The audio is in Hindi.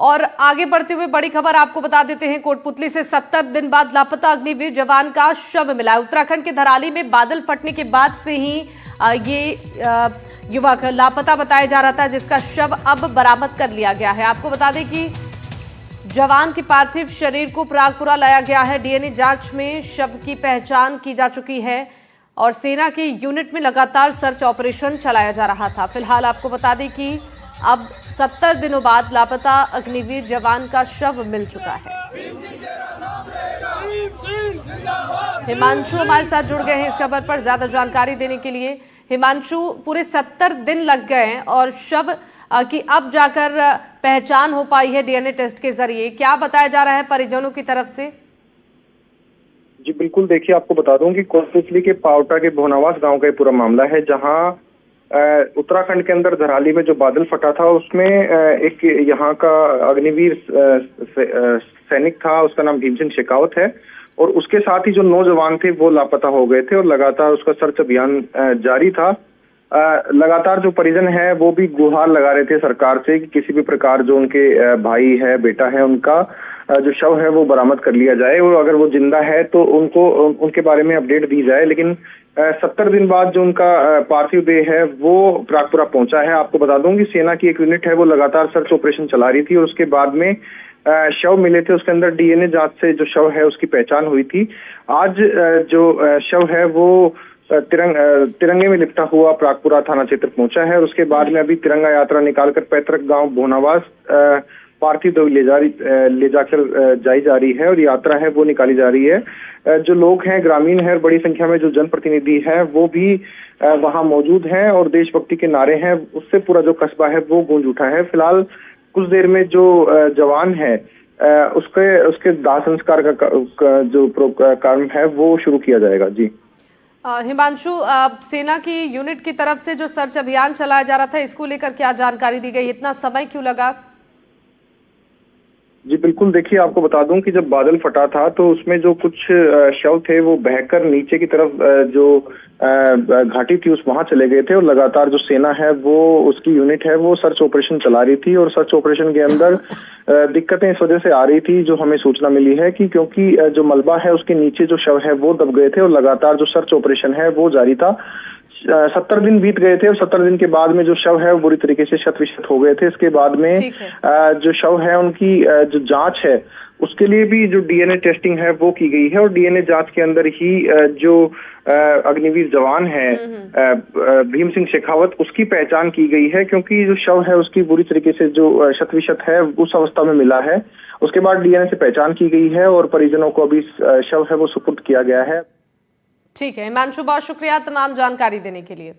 और आगे बढ़ते हुए बड़ी खबर आपको बता देते हैं, कोटपुतली से 70 दिन बाद लापता अग्निवीर जवान का शव मिला। उत्तराखंड के धराली में बादल फटने के बाद से ही ये युवक लापता बताया जा रहा था, जिसका शव अब बरामद कर लिया गया है। आपको बता दें कि जवान के पार्थिव शरीर को प्रागपुरा लाया गया है। डीएनए जांच में शव की पहचान की जा चुकी है और सेना के यूनिट में लगातार सर्च ऑपरेशन चलाया जा रहा था। फिलहाल आपको बता दें कि अब 70 दिनों बाद लापता अग्निवीर जवान का शव मिल चुका है। हिमांशु हमारे साथ जुड़ गए हैं इस खबर पर ज्यादा जानकारी देने के लिए। हिमांशु, पूरे 70 दिन लग गए हैं और शव की अब जाकर पहचान हो पाई है डीएनए टेस्ट के जरिए। क्या बताया जा रहा है परिजनों की तरफ से? जी बिल्कुल, देखिए आपको बता दूं कि कोटपुतली के पावटा के भोनावास गांव का ये पूरा मामला है, जहां उत्तराखंड के अंदर धराली में जो बादल फटा था उसमें एक यहाँ का अग्निवीर सैनिक था, उसका नाम भीम सिंह शेखावत है, और उसके साथ ही जो नौजवान थे वो लापता हो गए थे और लगातार उसका सर्च अभियान जारी था। लगातार जो परिजन है वो भी गुहार लगा रहे थे सरकार से कि किसी भी प्रकार जो उनके भाई है, बेटा है, उनका जो शव है वो बरामद कर लिया जाए और अगर वो जिंदा है तो उनको उनके बारे में अपडेट दी जाए। लेकिन 70 दिन बाद जो उनका पार्थिव देह है वो प्रागपुरा पहुंचा है। आपको बता दूं कि सेना की एक यूनिट है वो लगातार सर्च ऑपरेशन चला रही थी और उसके बाद में शव मिले थे। उसके अंदर डीएनए जांच से जो शव है उसकी पहचान हुई थी। आज जो शव है वो तिरंगे में लिपटा हुआ प्रागपुरा थाना क्षेत्र पहुंचा है और उसके बाद में अभी तिरंगा यात्रा निकालकर पैतृक गांव भोनावास पार्थिव देह ले जाकर जाई जा रही है और यात्रा है वो निकाली जा रही है। जो लोग हैं ग्रामीण है और बड़ी संख्या में जो जनप्रतिनिधि है वो भी वहां मौजूद हैं और देशभक्ति के नारे हैं, उससे पूरा जो कस्बा है वो गूंज उठा है। फिलहाल कुछ देर में जो जवान है उसके दाह संस्कार का जो कार्यक्रम है वो शुरू किया जाएगा। जी हिमांशु, सेना की यूनिट की तरफ से जो सर्च अभियान चलाया जा रहा था, इसको लेकर क्या जानकारी दी गई? इतना समय क्यों लगा? जी बिल्कुल, देखिए आपको बता दूं कि जब बादल फटा था तो उसमें जो कुछ शव थे वो बहकर नीचे की तरफ जो घाटी थी उस वहां चले गए थे और लगातार जो सेना है वो उसकी यूनिट है वो सर्च ऑपरेशन चला रही थी और सर्च ऑपरेशन के अंदर दिक्कतें इस वजह से आ रही थी जो हमें सूचना मिली है कि क्योंकि जो मलबा है उसके नीचे जो शव है वो दब गए थे और लगातार जो सर्च ऑपरेशन है वो जारी था। 70 दिन बीत गए थे और 70 दिन के बाद में जो शव है वो बुरी तरीके से शत-विशत हो गए थे। इसके बाद में जो शव है उनकी जो जांच है उसके लिए भी जो डीएनए टेस्टिंग है वो की गई है और डीएनए जांच के अंदर ही जो अग्निवीर जवान है भीम सिंह शेखावत उसकी पहचान की गई है, क्योंकि जो शव है उसकी बुरी तरीके से जो शत-विशत है उस अवस्था में मिला है। उसके बाद डीएनए से पहचान की गई है और परिजनों को अभी शव है वो सुपुर्द किया गया है। ठीक है हिमांशु, बहुत शुक्रिया तमाम जानकारी देने के लिए।